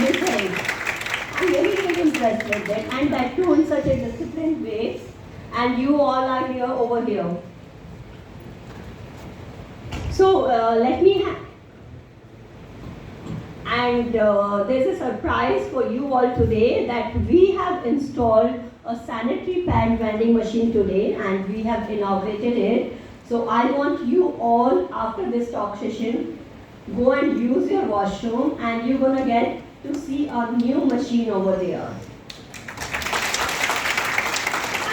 everything. I'm very, very impressed with it, and that too in such a disciplined way. And you all are here over here. So let me. And there's a surprise for you all today that we have installed a sanitary pad vending machine today, and we have inaugurated it. So I want you all, after this talk session, go and use your washroom, and you're gonna get to see our new machine over there.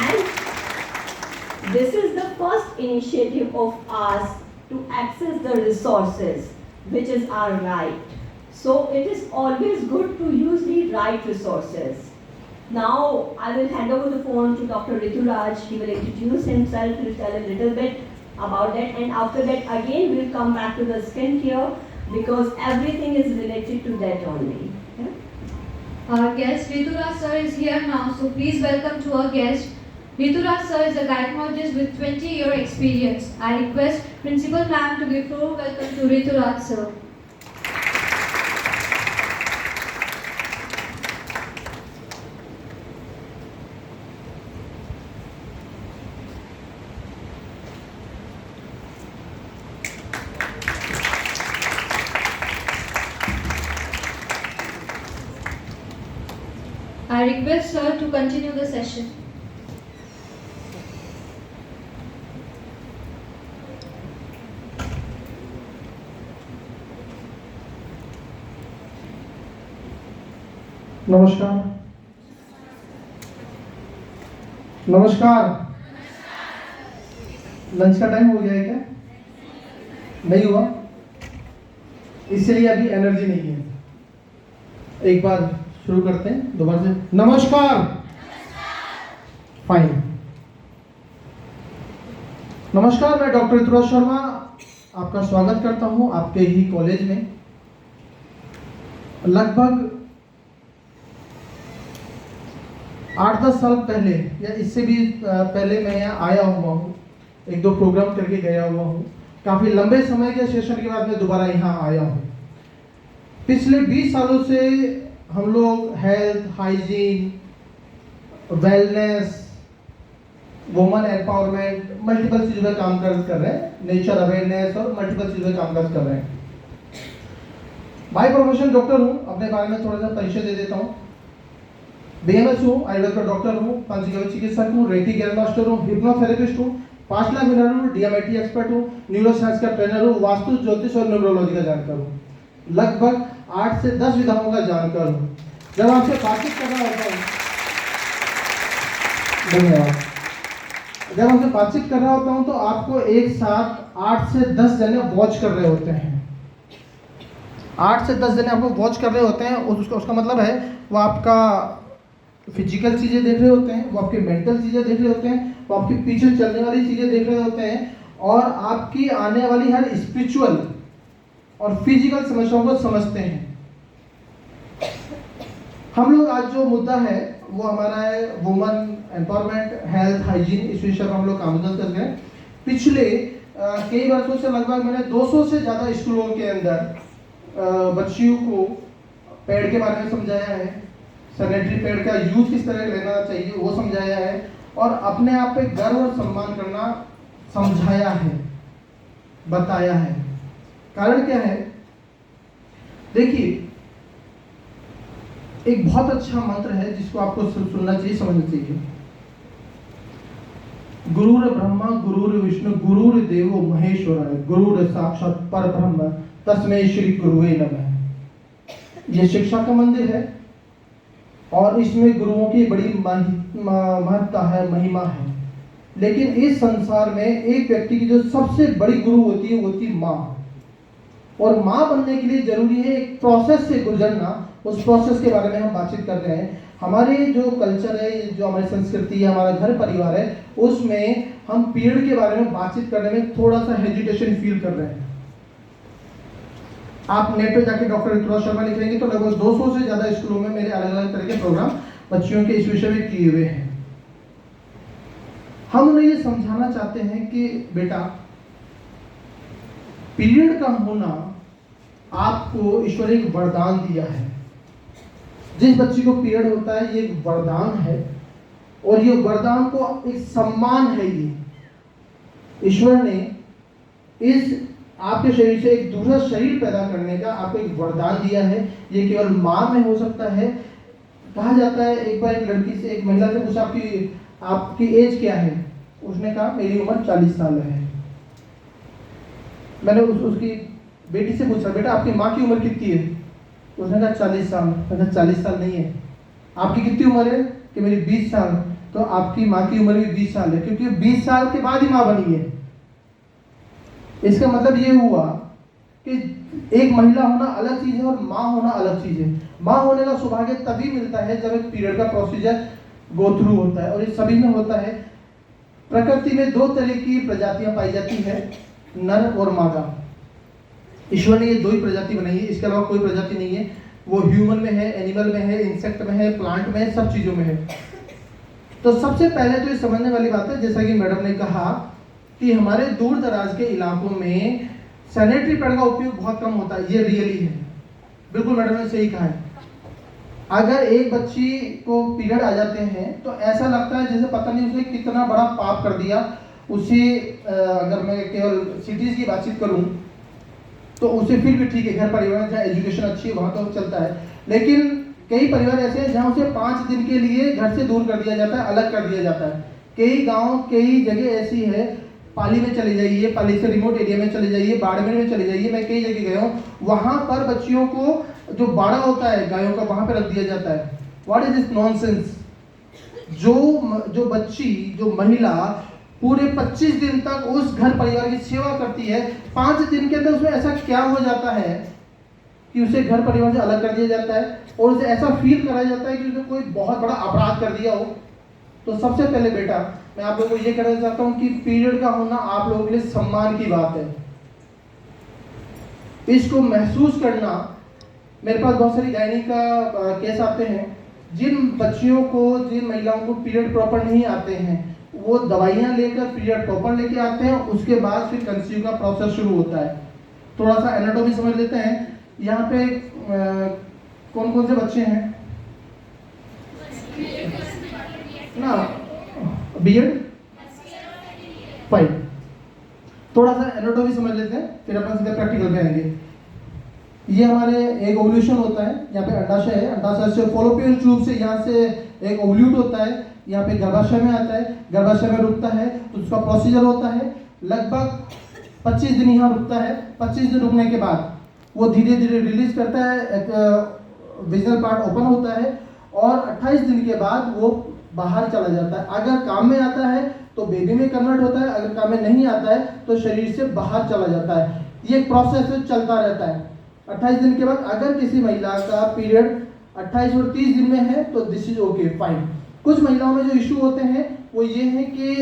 And this is the first initiative of us to access the resources, which is our right. So it is always good to use the right resources. Now I will hand over the phone to Dr. Rituraj. He will introduce himself, he will tell a little bit about that, and after that again we'll come back to the skincare because everything is related to that only. Yeah? Our guest Rituraj sir is here now, so please welcome to our guest. Rituraj sir is a gynecologist with 20-year experience. I request Principal Ma'am to give floor welcome to Rituraj sir. I request sir to continue the session. नमस्कार। नमस्कार। Lunch का time हो गया है क्या? नहीं हुआ, इसलिए अभी एनर्जी नहीं है। एक बार शुरू करते हैं दोबारा से। नमस्कार। फाइन। नमस्कार, मैं डॉक्टर ऋतुराज शर्मा आपका स्वागत करता हूं आपके ही कॉलेज में। लगभग 8-10 साल पहले या इससे भी पहले मैं यहाँ आया हुआ हूँ, एक दो प्रोग्राम करके गया हुआ हूँ। काफ़ी लंबे समय के सेशन के बाद मैं दोबारा यहाँ आया हूँ। पिछले 20 सालों से हम लोग health, hygiene, wellness, women empowerment, multiple चीज़ों पर काम कर रहे हैं, नेचर अवेयरनेस और मल्टीपल चीज़ों पर काम कर रहे हैं। बाय प्रोफेशन डॉक्टर हूँ, अपने बारे में थोड़ा सा परिचय दे देता हूँ। बीएमएस हूँ, आयुर्वेद का डॉक्टर हूँ, पंचगव्य चिकित्सक हूँ, रेकी ग्रैंड मास्टर हूँ, हिप्नोथेरेपिस्ट हूँ, 5 लाख विनर हूँ, डीएमआईटी एक्सपर्ट हूँ, न्यूरोसाइंस का ट्रेनर हूँ, वास्तु, ज्योतिष और न्यूरोलॉजी का जानकार हूँ। लगभग 8 से 10 विधाओं का जानकार हूँ। जब आपसे बातचीत कर रहा होता हूँ, धन्यवाद। जब आपसे बातचीत कर रहा होता हूँ तो आपको एक साथ 8 से 10 जने वॉच कर रहे होते हैं। 8 से 10 जने आपको वॉच कर रहे होते हैं। उसका मतलब है वो आपका फिजिकल चीज़ें देख रहे होते हैं, वो आपके मेंटल चीज़ें देख रहे होते हैं, वो आपके पीछे चलने वाली चीज़ें देख रहे होते हैं और आपकी आने वाली हर स्पिरिचुअल और फिजिकल समस्याओं को समझते हैं। हम लोग आज जो मुद्दा है वो हमारा है वुमेन एम्पावरमेंट, हेल्थ, हाइजीन, इस विषय पर हम लोग काम कर रहे हैं। पिछले कई वर्षों से लगभग मैंने 200 से ज़्यादा स्कूलों के अंदर बच्चियों को पेड़ के बारे में समझाया है, सैनिटरी पैड का यूज किस तरह लेना चाहिए वो समझाया है और अपने आप पे गर्व और सम्मान करना समझाया है, बताया है। कारण क्या है? देखिए, एक बहुत अच्छा मंत्र है जिसको आपको सुनना चाहिए, समझना चाहिए। गुरुर ब्रह्मा गुरुर विष्णु गुरुर देवो महेश्वराय गुरुर साक्षात परब्रह्म तस्मै श्री गुरुवे नमः। यह शिक्षा का मंदिर है और इसमें गुरुओं की बड़ी महत्ता है, महिमा है। लेकिन इस संसार में एक व्यक्ति की जो सबसे बड़ी गुरु होती है वो होती है माँ। और माँ बनने के लिए जरूरी है एक प्रोसेस से गुजरना। उस प्रोसेस के बारे में हम बातचीत कर रहे हैं। हमारे जो कल्चर है, जो हमारी संस्कृति है, हमारा घर परिवार है, उसमें हम पीरियड के बारे में बातचीत करने में थोड़ा सा हेजिटेशन फील कर रहे हैं। आप नेट पे जाके डॉक्टर ऋतुराज शर्मा लिखेंगे तो लगभग 200 से ज़्यादा स्कूलों में मेरे अलग अलग तरह के प्रोग्राम बच्चियों के इस विषय में किए हुए हैं। हम उन्हें ये समझाना चाहते हैं कि बेटा, पीरियड का होना आपको ईश्वर एक वरदान दिया है। जिस बच्ची को पीरियड होता है ये एक वरदान है, और ये वरदान को एक सम्मान है। ये ईश्वर ने इस आपके शरीर से एक दूसरा शरीर पैदा करने का आपको एक वरदान दिया है। ये केवल माँ में हो सकता है। कहा जाता है, एक बार एक लड़की से, एक महिला से पूछा आपकी एज क्या है? उसने कहा मेरी उम्र 40 साल है। मैंने उसकी बेटी से पूछा बेटा आपकी माँ की उम्र कितनी है? उसने कहा 40 साल। मैंने कहा 40 साल नहीं है। आपकी कितनी उम्र है? कि मेरी 20 साल। तो आपकी माँ की उम्र भी 20 साल है, क्योंकि 20 साल के बाद ही माँ बनी है। इसका मतलब ये हुआ कि एक महिला होना अलग चीज है और माँ होना अलग चीज है। माँ होने का सौभाग्य तभी मिलता है जब एक पीरियड का प्रोसीजर गो थ्रू होता है, और ये सभी में होता है। प्रकृति में 2 तरह की प्रजातियां पाई जाती है, नर और मादा। ईश्वर ने ये 2 ही प्रजाति बनाई है, इसके अलावा कोई प्रजाति नहीं है। वो ह्यूमन में है, एनिमल में है, इंसेक्ट में है, प्लांट में है, सब चीजों में है। तो सबसे पहले तो ये समझने वाली बात है, जैसा कि मैडम ने कहा कि हमारे दूर दराज के इलाकों में सैनिटरी पैड का उपयोग बहुत कम होता है। ये रियली है, बिल्कुल मैडम ने सही कहा है। अगर एक बच्ची को पीरियड आ जाते हैं तो ऐसा लगता है जैसे पता नहीं उसने कितना बड़ा पाप कर दिया। उसे अगर मैं केवल सिटीज की बातचीत करूं तो उसे फिर भी ठीक है, घर परिवार में जहाँ एजुकेशन अच्छी है वहाँ तो चलता है। लेकिन कई परिवार ऐसे हैं जहाँ उसे 5 दिन के लिए घर से दूर कर दिया जाता है, अलग कर दिया जाता है। कई गांव, कई जगह ऐसी है, पाली में चले जाइए, पाली से रिमोट एरिया में चले जाइए, बाड़मेर में चले जाइए, मैं कई जगह गया हूँ। वहाँ पर बच्चियों को जो बाड़ा होता है गायों का, वहाँ पे रख दिया जाता है। What is this nonsense? जो बच्ची, जो महिला पूरे 25 दिन तक उस घर परिवार की सेवा करती है, 5 दिन के अंदर उसमें ऐसा क्या हो जाता है कि उसे घर परिवार से अलग कर दिया जाता है और उसे ऐसा फील कराया जाता है कि उसने कोई बहुत बड़ा अपराध कर दिया हो। तो सबसे पहले बेटा मैं आप लोगों को ये कहना चाहता हूँ कि पीरियड का होना आप लोगों के लिए सम्मान की बात है। इसको महसूस करना, मेरे पास बहुत सारी गायनी का केस आते हैं। जिन बच्चियों को, जिन महिलाओं को पीरियड प्रॉपर नहीं आते हैं, वो दवाइयाँ लेकर पीरियड प्रॉपर लेके आते हैं, उसके बाद फिर कंसीव का प्रोसेस शुरू होता है। थोड़ा सा एनाटॉमी समझ लेते हैं। यहाँ पे कौन कौन से बच्चे हैं ना? BEd fine. थोड़ा सा एनाटॉमी समझ लेते हैं, फिर अपन सीधे प्रैक्टिकल पे आएंगे। ये हमारे एक ओव्यूलेशन होता है, यहाँ पे अंडाशय है, अंडाशय से फॉलोपियन ट्यूब से यहाँ से एक ओव्यूट होता है, यहाँ पे गर्भाशय में आता है, गर्भाशय में रुकता है, तो उसका प्रोसीजर होता है। लगभग 25 दिन यहाँ रुकता है। 25 दिन रुकने के बाद वो धीरे धीरे रिलीज करता है, एक विजनल पार्ट ओपन होता है, और 28 दिन के बाद वो बाहर चला जाता है। अगर काम में आता है तो बेबी में कन्वर्ट होता है, अगर काम में नहीं आता है तो शरीर से बाहर चला जाता है। ये प्रोसेस चलता रहता है। 28 दिन के बाद अगर किसी महिला का पीरियड 28 और 30 दिन में है तो दिस इज ओके, फाइन। कुछ महिलाओं में जो इशू होते हैं वो ये है कि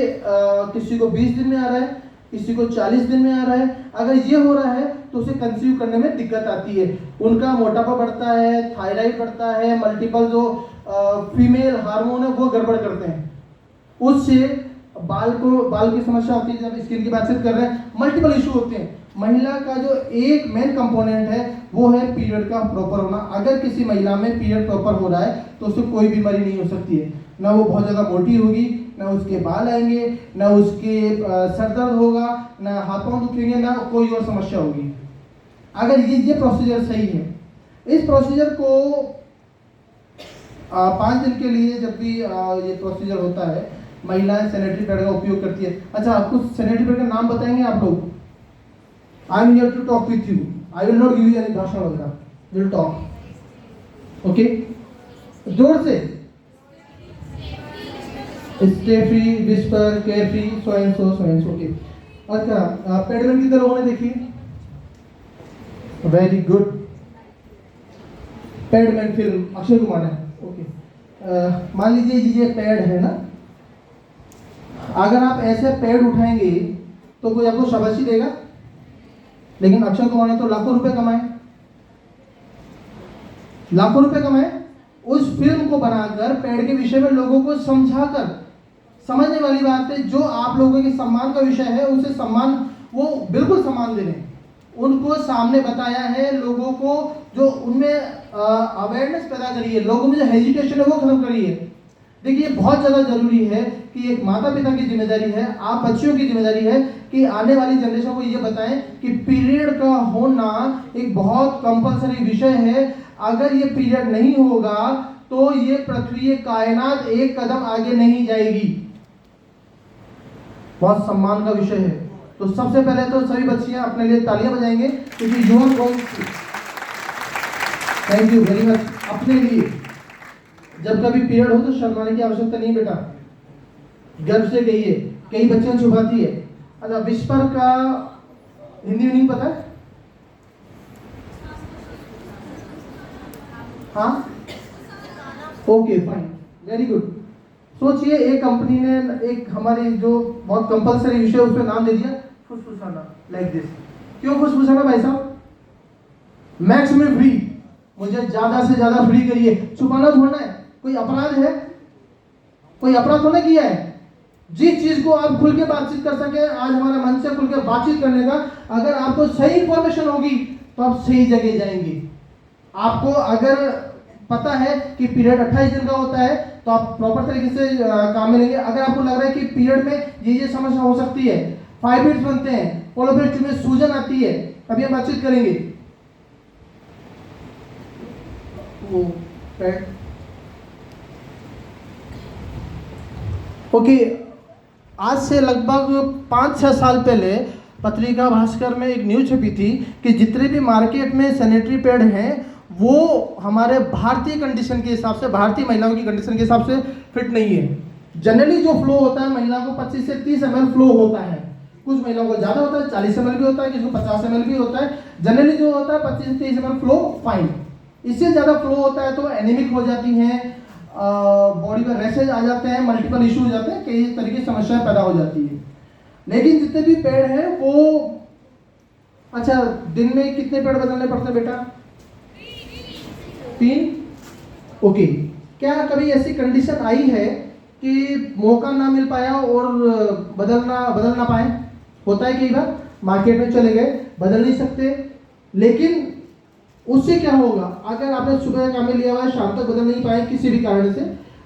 किसी को 20 दिन में आ रहा है, किसी को 40 दिन में आ रहा है। अगर ये हो रहा है तो उसे कंसीव करने में दिक्कत आती है। उनका मोटापा बढ़ता है, थायराइड बढ़ता है, मल्टीपल जो फीमेल हार्मोन है वो गड़बड़ करते हैं। उससे बाल की समस्या होती है, जब स्किन की बातचीत कर रहे हैं, मल्टीपल इशू होते हैं। महिला का जो एक मेन कंपोनेंट है वो है पीरियड का प्रॉपर होना। अगर किसी महिला में पीरियड प्रॉपर हो रहा है तो उससे कोई बीमारी नहीं हो सकती है। ना वो बहुत ज़्यादा मोटी होगी, ना उसके बाल आएंगे, ना उसके सर दर्द होगा, ना हाथ पांव दुखेंगे, ना कोई और समस्या होगी। अगर ये प्रोसीजर सही है, इस प्रोसीजर को 5 दिन के लिए जब भी ये प्रोसीजर होता है, महिलाएं सैनिटरी पैड का उपयोग करती है। अच्छा, कुछ सैनिटरी पैड का नाम बताएंगे आप लोग? I am here to talk with you, I will not give you any भाषण वगैरह, विल टॉक। ओके, जोर से। Stay free, whisper, care free, so and so, so and so. Okay, अच्छा, पैडमैन किधर लोगों ने देखी? Very good. Padman film Akshay Kumar है। ओके, मान लीजिए ये पैड है ना, अगर आप ऐसे पैड उठाएंगे तो कोई आपको शाबाशी देगा? लेकिन अक्षय कुमार ने तो लाखों रुपए कमाए, लाखों रुपए कमाए उस फिल्म को बनाकर, पैड के विषय में लोगों को समझाकर। समझने वाली बात है, जो आप लोगों के सम्मान का विषय है उसे सम्मान, वो बिल्कुल सम्मान दे रहे हैं। उनको सामने बताया है, लोगों को जो उनमें अवेयरनेस पैदा करी है, लोगों में जो हेजिटेशन है वो खत्म करी है। देखिए बहुत ज़्यादा जरूरी है कि एक माता पिता की जिम्मेदारी है, आप बच्चियों की जिम्मेदारी है कि आने वाली जनरेशन को ये बताएं कि पीरियड का होना एक बहुत कंपलसरी विषय है। अगर ये पीरियड नहीं होगा तो ये पृथ्वी, ये कायनात एक कदम आगे नहीं जाएगी। बहुत सम्मान का विषय है। तो सबसे पहले तो सभी बच्चियां अपने लिए तालियां बजाएंगे क्योंकि you are going. Thank you very much. अपने लिए जब कभी पीरियड हो तो शर्माने की आवश्यकता नहीं बेटा, गर्व से कहिए। कई बच्चियां छुपाती है। अच्छा, विस्पर का हिंदी मीनिंग पता है? हाँ, ओके फाइन, वेरी गुड। सोचिए एक कंपनी ने एक हमारी जो बहुत कंपलसरी विषय उस पर नाम दे दिया फुसफुसाना, लाइक दिस। क्यों फुसफुसाना भाई साहब? मैक्स में फ्री, मुझे ज्यादा से ज्यादा फ्री करिए। छुपाना थोड़ा है, कोई अपराध है? कोई अपराध तो नहीं किया है। जिस चीज को आप खुल के बातचीत कर सके, आज हमारा मन से खुल के बातचीत करने का, अगर आपको सही इंफॉर्मेशन होगी तो आप सही जगह जाएंगे। आपको अगर पता है कि पीरियड 28 दिन का होता है तो आप प्रॉपर तरीके से काम में लेंगे। अगर आपको लग रहा है कि पीरियड में ये समस्या हो सकती है, फाइब्रिड्स बनते हैं, पोलोपेज ट्यूब में सूजन आती है, अभी हम बातचीत करेंगे। ओके, आज से लगभग 5-6 साल पहले पत्रिका भास्कर में एक न्यूज छपी थी कि जितने भी मार्केट में सैनिटरी पैड हैं वो हमारे भारतीय कंडीशन के हिसाब से, भारतीय महिलाओं की कंडीशन के हिसाब से फिट नहीं है। जनरली जो फ्लो होता है महिलाओं को 25 से 30 ml फ्लो होता है। कुछ महिलाओं को ज़्यादा होता है, 40 ml भी होता है, किसी को 50 ml भी होता है। जनरली जो होता है 25 से 30 ml फ्लो फाइन। इससे ज़्यादा फ्लो होता है तो एनीमिक हो जाती हैं, बॉडी में रैशेज आ जाते हैं, मल्टीपल इशू हो जाते हैं, कई तरीके की समस्याएं पैदा हो जाती है। लेकिन जितने भी पेड़ हैं वो, अच्छा दिन में कितने पेड़ बदलने पड़ते हैं बेटा? 3? ओके। क्या कभी ऐसी कंडीशन आई है कि मौका ना मिल पाया और बदल ना पाए? होता है कई बार, मार्केट में चले गए, बदल नहीं सकते। लेकिन उससे क्या होगा? अगर आपने सुबह काम में लिया हुआ है, शाम तक बदल नहीं पाए किसी भी कारण से,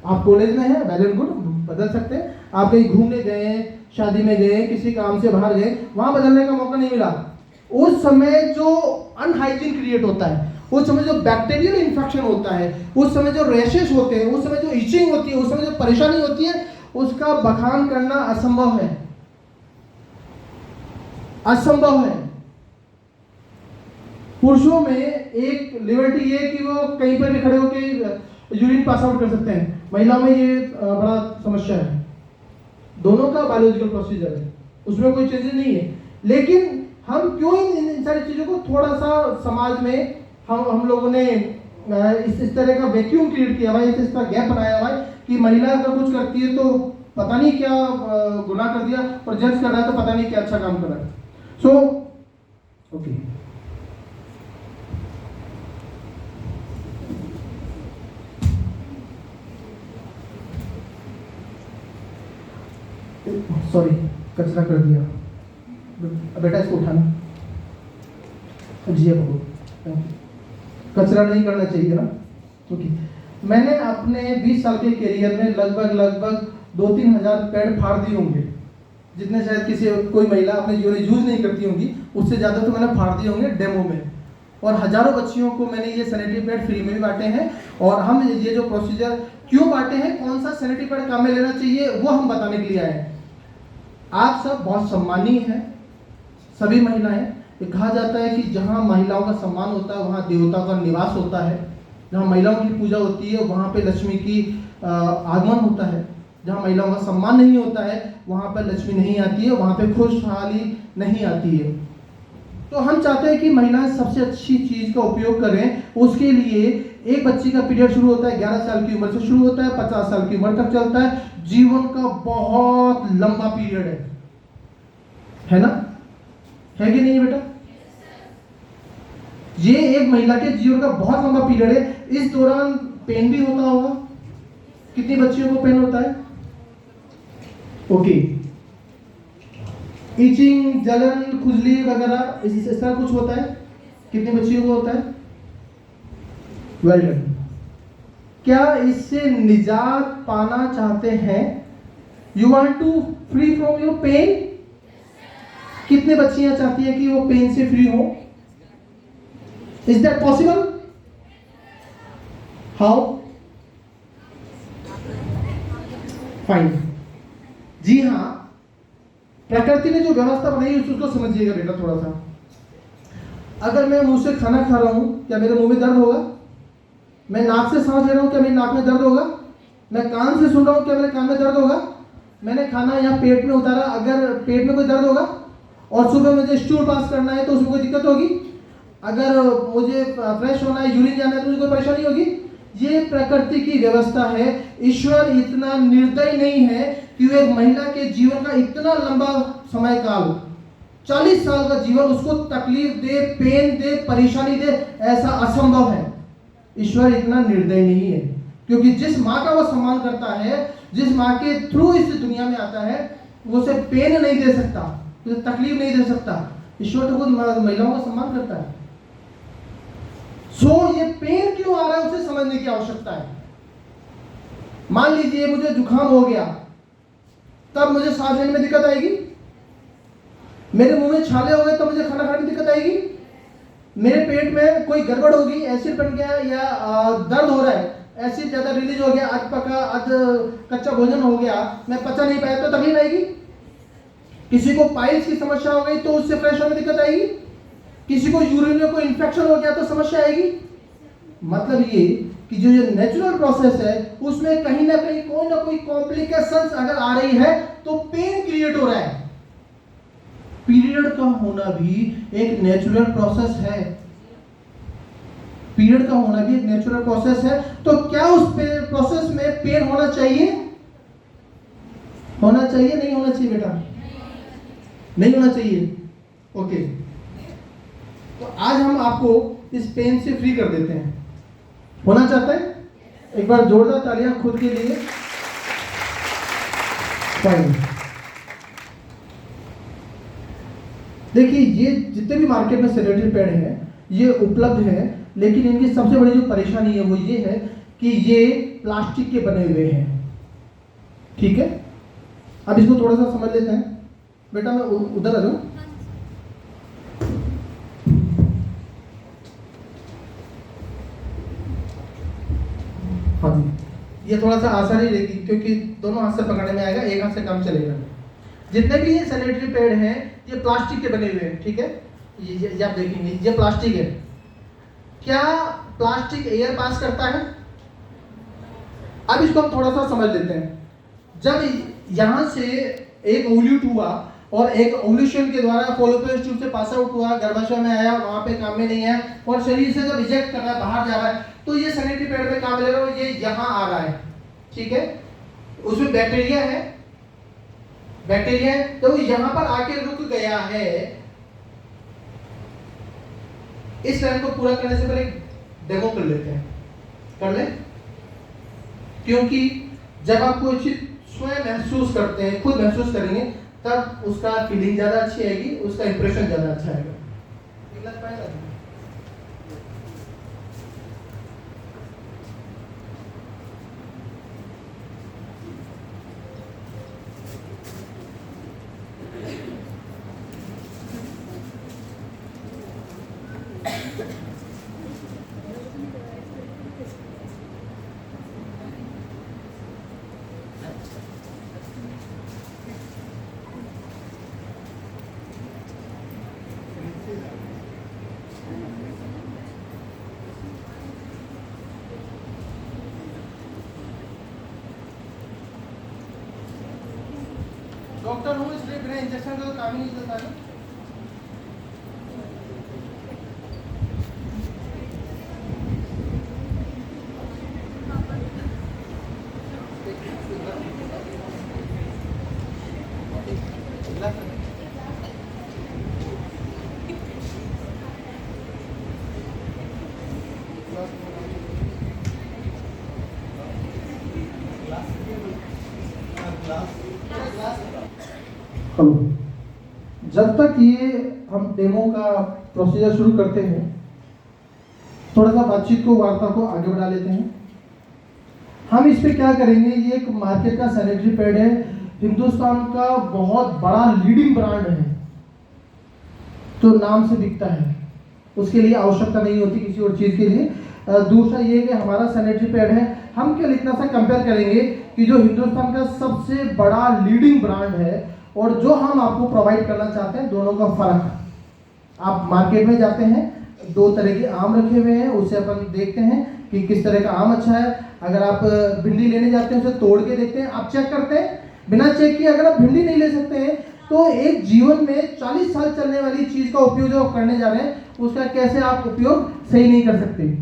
आप कॉलेज में हैं, वेल एंड गुड, बदल सकते हैं। आप कहीं घूमने गए, शादी में गए, किसी काम से बाहर गए, वहां बदलने का मौका नहीं मिला। उस समय जो अनहाइजीन क्रिएट होता है, उस समय जो बैक्टीरियल इन्फेक्शन होता है, उस समय जो रैशेस होते हैं, उस समय जो इचिंग होती है, उस समय जो परेशानी होती है, उसका बखान करना असंभव है, असंभव है। पुरुषों में एक लिबर्टी है कि वो कहीं पर भी खड़े होकर यूरिन पास आउट कर सकते हैं, महिलाओं में ये बड़ा समस्या है। दोनों का बायोलॉजिकल प्रोसीजर है, उसमें कोई चेंजेस नहीं है। लेकिन हम क्यों इन सारी चीज़ों को थोड़ा सा समाज में हम लोगों ने इस तरह का वैक्यूम क्रिएट किया हुआ है, इस तरह गैप बनाया हुआ है कि महिला अगर कुछ करती है तो पता नहीं क्या गुनाह कर दिया, और जेंट्स कर रहा है तो पता नहीं क्या अच्छा काम कर रहा है। सो ओके, सॉरी कचरा कर दिया बेटा, इसको उठाना जी। अब कचरा नहीं करना चाहिए ना। ओके, मैंने अपने 20 साल के करियर में लगभग 2-3 हज़ार पेड़ फाड़ दिए होंगे, जितने शायद कोई महिला अपने जीवन में यूज नहीं करती होंगी, उससे ज़्यादा तो मैंने फाड़ दिए होंगे डेमो में। और हजारों बच्चियों को मैंने ये सैनिटरी पैड फ्री में भी बांटे हैं। और हम ये जो प्रोसीजर क्यों बांटे हैं, कौन सा सैनिटरी पैड काम में लेना चाहिए, वो हम बताने के लिए आए हैं। आप सब बहुत सम्मानीय हैं, सभी महिलाएं। ये कहा जाता है कि जहाँ महिलाओं का सम्मान होता है वहाँ देवताओं का निवास होता है। जहाँ महिलाओं की पूजा होती है वहाँ पे लक्ष्मी की आगमन होता है। जहाँ महिलाओं का सम्मान नहीं होता है वहाँ पर लक्ष्मी नहीं आती है, वहाँ पे खुशहाली नहीं आती है। तो हम चाहते हैं कि महिलाएं सबसे अच्छी चीज़ का उपयोग करें। उसके लिए एक बच्ची का पीरियड शुरू होता है 11 साल की उम्र से शुरू होता है, 50 साल की उम्र तक चलता है। जीवन का बहुत लंबा पीरियड है ना, है कि नहीं बेटा? ये एक महिला के जीवन का बहुत लंबा पीरियड है। इस दौरान पेन भी होता होगा। कितनी बच्चियों को पेन होता है? ओके, इचिंग, जलन, खुजली वगैरह इस तरह कुछ होता है? कितने बच्चियों को होता है? Well done. क्या इससे निजात पाना चाहते हैं? You want to free from your pain? कितने बच्चियां चाहती हैं कि वो पेन से फ्री हो? Is that possible? How? Fine. जी हाँ, प्रकृति ने जो व्यवस्था बनाई है उसको समझिएगा बेटा थोड़ा सा। अगर मैं मुंह से खाना खा रहा हूं, क्या मेरे मुंह में दर्द होगा? मैं नाक से सांस ले रहा हूं, क्या मेरी नाक में दर्द होगा? मैं कान से सुन रहा हूं, क्या मेरे कान में दर्द होगा? मैंने खाना यहाँ पेट में उतारा, अगर पेट में कोई दर्द होगा? और सुबह मुझे स्टूल पास करना है तो उसमें कोई दिक्कत होगी? अगर मुझे फ्रेश होना है, यूरिन जाना है तो मुझे कोई परेशानी होगी? ये प्रकृति की व्यवस्था है। ईश्वर इतना निर्दयी नहीं है कि वो एक महिला के जीवन का इतना लंबा समय काल, 40 साल का जीवन, उसको तकलीफ दे, पेन दे, परेशानी दे, ऐसा असंभव है। ईश्वर इतना निर्दयी नहीं है, क्योंकि जिस माँ का वो सम्मान करता है, जिस माँ के थ्रू इस दुनिया में आता है, वो उसे पेन नहीं दे सकता, उसे तकलीफ नहीं दे सकता। ईश्वर तो खुद महिलाओं का सम्मान करता है। ये पेन क्यों आ रहा है उसे समझने की आवश्यकता है। मान लीजिए मुझे जुकाम हो गया, तब मुझे सांस लेने में दिक्कत आएगी? मेरे मुंह में छाले हो गए तो मुझे खाना खाने में दिक्कत आएगी? मेरे पेट में कोई गड़बड़ होगी, एसिड बन गया या दर्द हो रहा है, एसिड ज्यादा रिलीज हो गया, अध पका अध कच्चा भोजन हो गया, मैं पचा नहीं पाया तो तकलीफ आएगी? किसी को पाइल्स की समस्या हो गई तो उससे फ्रेश होने में दिक्कत आएगी? किसी को यूरिन में कोई इंफेक्शन हो गया तो समस्या आएगी? मतलब ये कि जो नेचुरल प्रोसेस है उसमें कहीं ना कहीं कोई ना कोई कॉम्प्लिकेशंस अगर आ रही है तो पेन क्रिएट हो रहा है। पीरियड का होना भी एक नेचुरल प्रोसेस है। पीरियड का होना भी एक नेचुरल प्रोसेस है। तो क्या उस प्रोसेस में पेन होना चाहिए? होना चाहिए नहीं होना चाहिए बेटा? नहीं होना चाहिए। ओके, तो आज हम आपको इस पेन से फ्री कर देते हैं। होना चाहता है? एक बार जोरदार तालियां खुद के लिए। फाइन। देखिए, ये जितने भी मार्केट में सैनिटरी पैड हैं ये उपलब्ध है, लेकिन इनकी सबसे बड़ी जो परेशानी है वो ये है कि ये प्लास्टिक के बने हुए हैं। ठीक है, अब इसको थोड़ा सा समझ लेते हैं। बेटा मैं उधर आ जाऊं। हाँ जी, ये थोड़ा सा आसान ही रहेगी क्योंकि दोनों हाथ से पकड़ने में आएगा, एक हाथ से काम चलेगा। जितने भी ये सैनिटरी पैड हैं ये प्लास्टिक के बने हुए हैं। ठीक है, ये आप देखेंगे ये प्लास्टिक है। क्या प्लास्टिक एयर पास करता है? अब इसको हम थोड़ा सा समझ लेते हैं। जब यहां से एक ओव्यूलेट हुआ और एक ओव्यूलेशन के द्वारा फॉलोपियन ट्यूब से पास आउट हुआ, गर्भाशय में आया, वहां पे काम में नहीं है और शरीर से जब इजेक्ट कर रहा है, बाहर जा रहा है, तो ये सैनिटरी पैड में काम ले रहा है, ये यहां आ रहा है। ठीक है, उसमें बैक्टीरिया है, बैक्टीरिया है, तो यहां पर आके रुक गया है। इस लाइन को पूरा करने से पहले डेमो कर लेते हैं। कर ले, क्योंकि जब आप कोई चीज स्वयं महसूस करते हैं, खुद महसूस करेंगे, तब उसका फीलिंग ज्यादा अच्छी आएगी, उसका इंप्रेशन ज्यादा अच्छा आएगा। डॉक्टर हूँ इसलिए बिना इंजेक्शन का तो काम ही नहीं चलता है। हेलो, जब तक ये हम डेमो का प्रोसीजर शुरू करते हैं, थोड़ा सा बातचीत को, वार्ता को आगे बढ़ा लेते हैं। हम इस पे क्या करेंगे, ये एक मार्केट का सैनिटरी पैड है, हिंदुस्तान का बहुत बड़ा लीडिंग ब्रांड है, तो नाम से बिकता है, उसके लिए आवश्यकता नहीं होती किसी और चीज़ के लिए। दूसरा ये कि हमारा सैनिटरी पैड है, हम क्या इतना सा कंपेयर करेंगे कि जो हिंदुस्तान का सबसे बड़ा लीडिंग ब्रांड है और जो हम आपको प्रोवाइड करना चाहते हैं, दोनों का फर्क। आप मार्केट में जाते हैं, 2 तरह के आम रखे हुए हैं, उसे अपन देखते हैं कि किस तरह का आम अच्छा है। अगर आप भिंडी लेने जाते हैं, उसे तोड़ के देखते हैं, आप चेक करते हैं, बिना चेक किए अगर आप भिंडी नहीं ले सकते हैं, तो एक जीवन में 40 साल चलने वाली चीज का उपयोग जो आप करने जा रहे हैं, उसका कैसे आप उपयोग सही नहीं कर सकते।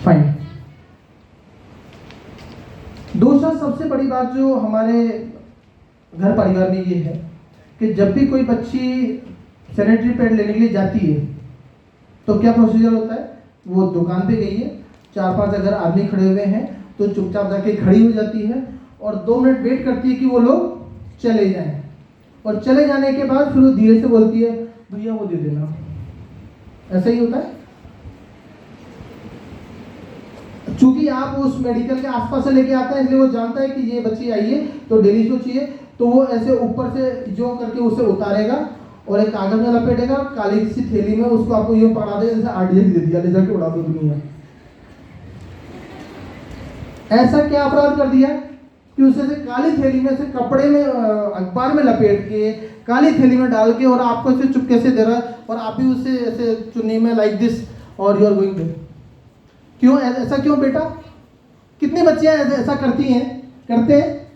फाइन। दूसरा सबसे बड़ी बात जो हमारे घर परिवार में ये है कि जब भी कोई बच्ची सैनिटरी पैड लेने के लिए जाती है, तो क्या प्रोसीजर होता है, वो दुकान पे गई है, 4-5 अगर आदमी खड़े हुए हैं, तो चुपचाप जाके खड़ी हो जाती है और 2 मिनट वेट करती है कि वो लोग चले जाएं, और चले जाने के बाद फिर वो धीरे से बोलती है, भैया वो दे देना। ऐसा ही होता है। चूंकि आप उस मेडिकल के आसपास से लेके आते हैं, इसलिए वो जानता है कि ये बच्ची आई है तो डेली को चाहिए, तो वो ऐसे ऊपर से जो करके उसे उतारेगा और एक कागज में लपेटेगा, काली सी थैली में उसको आपको ये पकड़ा देगा, जैसे आरडीएक्स दे दिया, ले जाके उड़ा दो दुनिया। ऐसा क्या अपराध कर दिया कि उसे काली थैली में से कपड़े में, अखबार में लपेट के, काली थैली में डाल के, और आपको इसे चुपके से दे रहा है, और आप भी उसे ऐसे चुन्नी में लाइक दिस और यू आर गोइंग देयर। क्यों ऐसा क्यों बेटा? कितने बच्चे ऐसा करती हैं, करते हैं?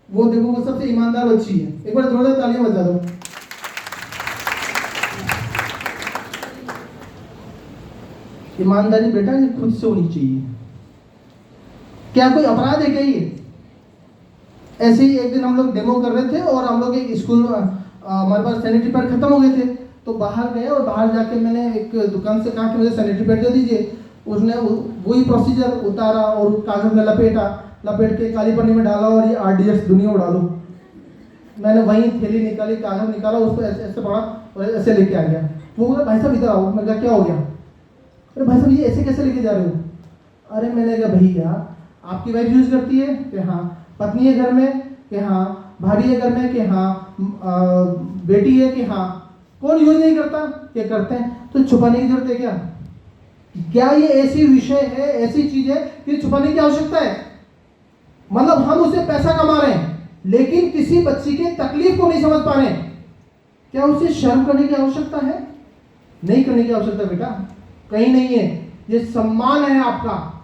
वो देखो, वो सबसे ईमानदार बच्ची है। एक बार जोरदार तालियां बजा दो। ईमानदारी बेटा ये खुद से होनी चाहिए। क्या कोई अपराध है क्या ये? ऐसे ही एक दिन हम लोग डेमो कर रहे थे और हम लोग एक स्कूल में, हमारे पास सैनिटरी पैड खत्म हो गए थे, तो बाहर गए और बाहर जाके मैंने एक दुकान से कहा कि मुझे सैनिटरी पैड दे दीजिए। उसने वही प्रोसीजर उतारा और कागज में लपेट के काली पन्नी में डाला और ये आरडीएक्स दुनिया उड़ा दो। मैंने वही थैली निकाली, कागज निकाला, उसको ऐसे ऐसे पड़ा और ऐसे लेके आ गया। वो बोला, भाई साहब इधर आओ। मैं कहा क्या हो गया? अरे भाई साहब ये ऐसे कैसे लेके जा रहे हो? अरे मैंने कहा भैया आपकी वाइफ यूज करती है कि हाँ, पत्नी है घर में कि हाँ, भाभी है घर में कि हाँ, बेटी है कि हाँ, कौन यूज नहीं करता? क्या करते हैं? तो छुपाने की जरूरत है क्या? क्या ये ऐसी विषय है, ऐसी चीज है कि छुपाने की आवश्यकता है? मतलब हम उससे पैसा कमा रहे हैं लेकिन किसी बच्ची के तकलीफ को नहीं समझ पा रहे हैं। क्या उसे शर्म करने की आवश्यकता है? नहीं करने की आवश्यकता बेटा, कहीं नहीं है। ये सम्मान है आपका।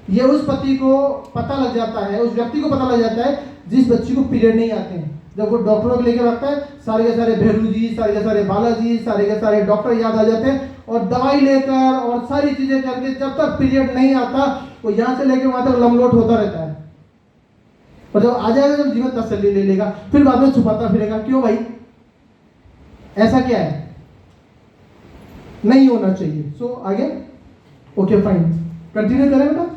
ये उस पति को पता लग जाता है, उस व्यक्ति को पता लग जाता है जिस बच्ची को पीरियड नहीं आते हैं। जब वो डॉक्टरों को लेकर आता है, सारे के सारे भेरू जी, सारे के सारे बालाजी, सारे के सारे डॉक्टर याद आ जाते हैं और दवाई लेकर और सारी चीजें करके जब तक पीरियड नहीं आता वो यहां से लेकर वहां तक लमलोट होता रहता है। और जब आ जाएगा, जब जीवन तसल्ली ले लेगा, फिर बाद में छुपाता फिरेगा। क्यों भाई? ऐसा क्या है? नहीं होना चाहिए। सो आगे ओके फाइन, कंटिन्यू करें बेटा।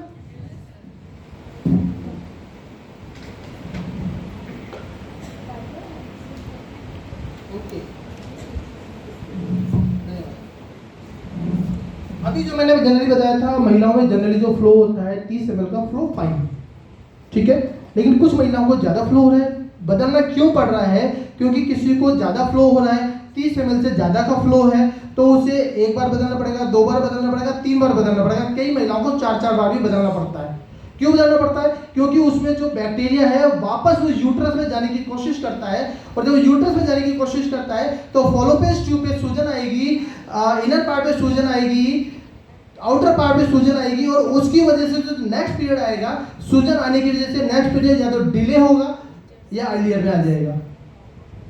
अभी जो मैंने जनरली बताया था, महिलाओं में जनरली जो फ्लो होता है 30 ml का फ्लो, फाइन, ठीक है। लेकिन कुछ महिलाओं को ज्यादा फ्लो हो रहा है। बदलना क्यों पड़ रहा है? क्योंकि किसी को ज्यादा फ्लो हो रहा है, 30 ml से ज्यादा का फ्लो है, तो उसे एक बार बदलना पड़ेगा, 2 बार बदलना पड़ेगा, 3 बार बदलना पड़ेगा। कई महिलाओं को 4-4 बार भी बदलना पड़ता है। क्यों बदलना पड़ता है? क्योंकि उसमें जो बैक्टीरिया है वापस उस यूट्रस में जाने की कोशिश करता है, और जब यूट्रस में जाने की कोशिश करता है तो फॉलोपियन ट्यूब पे सूजन आएगी, इनर पार्ट पे सूजन आएगी, आउटर पार्ट में सूजन आएगी, और उसकी वजह से जो नेक्स्ट पीरियड आएगा, सूजन आने की वजह से नेक्स्ट पीरियड या तो डिले होगा या अर्लियर में आ जाएगा।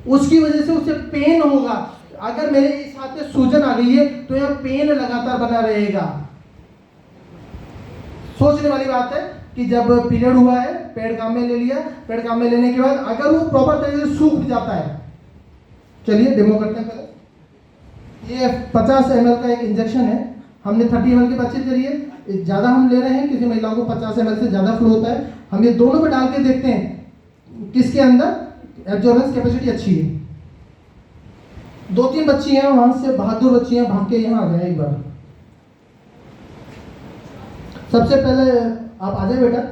उसकी वजह से उसे पेन होगा। अगर मेरे इस हाथ में सूजन आ गई है तो यह पेन लगातार बना रहेगा। सोचने वाली बात है कि जब पीरियड हुआ है, पैड काम में ले लिया, पैड काम में लेने के बाद अगर वो प्रॉपर तरीके से सूख जाता है, चलिए डेमो करते हैं पहले। ये 50 ml का एक इंजेक्शन है। हमने 30 ml की बातचीत करी है, ज़्यादा हम ले रहे हैं, किसी महिलाओं को 50 ml से ज़्यादा फ्लो होता है। हम ये दोनों में डाल के देखते हैं किसके अंदर एब्जॉर्बेंस कैपेसिटी अच्छी है। 2-3 बच्ची हैं वहां से बहादुर बच्ची हैं, भाग के यहाँ आ जाए एक बार। सबसे पहले आप आ जाए बेटा,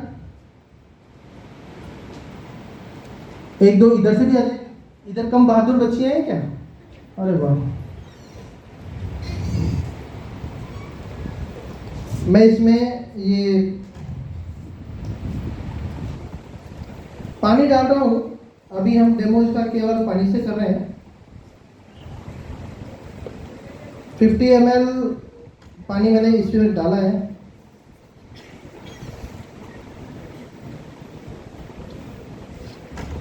1-2 इधर से भी आ जाए। इधर कम बहादुर बच्ची हैं क्या? अरे वाह। मैं इसमें ये पानी डाल रहा हूँ। अभी हम डेमो इसका केवल पानी से कर रहे हैं। 50 ml पानी मैंने इसमें डाला है।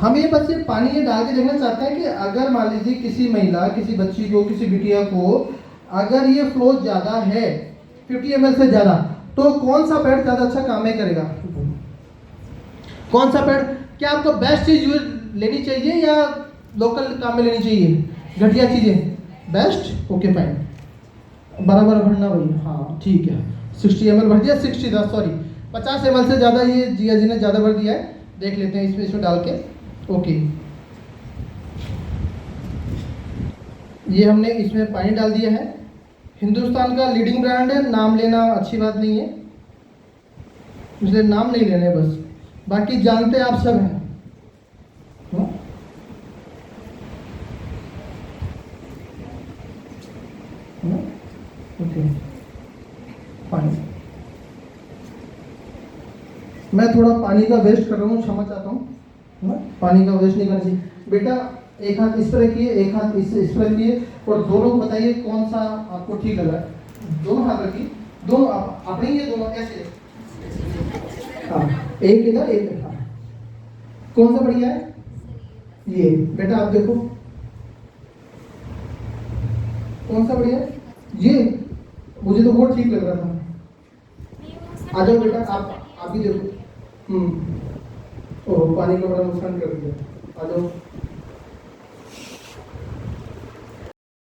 हम ये बस ये पानी ये डाल के देखना चाहते हैं कि अगर मान लीजिए किसी महिला, किसी बच्ची को, किसी बिटिया को अगर ये फ्लो ज़्यादा है 50 ml से ज़्यादा, तो कौन सा पैड ज़्यादा अच्छा काम में करेगा? कौन सा पैड? क्या आपको बेस्ट चीज़ लेनी चाहिए या लोकल काम में लेनी चाहिए घटिया चीज़ें? बेस्ट, ओके फाइन, बराबर भरना भाई। हाँ ठीक है, 60 ml भर दिया, 60 था सॉरी, 50 ml से ज़्यादा ये जिया जी ने ज़्यादा भर दिया है। देख लेते हैं इसमें डाल के। ओके, ये हमने इसमें पानी डाल दिया है। हिंदुस्तान का लीडिंग ब्रांड है, नाम लेना अच्छी बात नहीं है, इसलिए नाम नहीं लेने बस, बाकी जानते आप सब हैं। ओके, पानी मैं थोड़ा पानी का वेस्ट कर रहा हूँ, क्षमा चाहता हूँ। पानी का वेस्ट नहीं करना चाहिए। बेटा एक हाथ स्प्रे किए, एक हाथ इससे स्प्रे किए, और दोनों को बताइए कौन सा आपको ठीक लग रहा है। दोनों हाथ रखिए, दोनों आप अपने ये दोनों ऐसे, हाँ एक इधर एक इधर। कौन सा बढ़िया है? ये बेटा आप देखो कौन सा बढ़िया है। ये मुझे तो बहुत ठीक लग रहा था। आ जाओ बेटा, आप भी देखो। ओह, पानी का बड़ा नुकसान कर दिया। आ जाओ।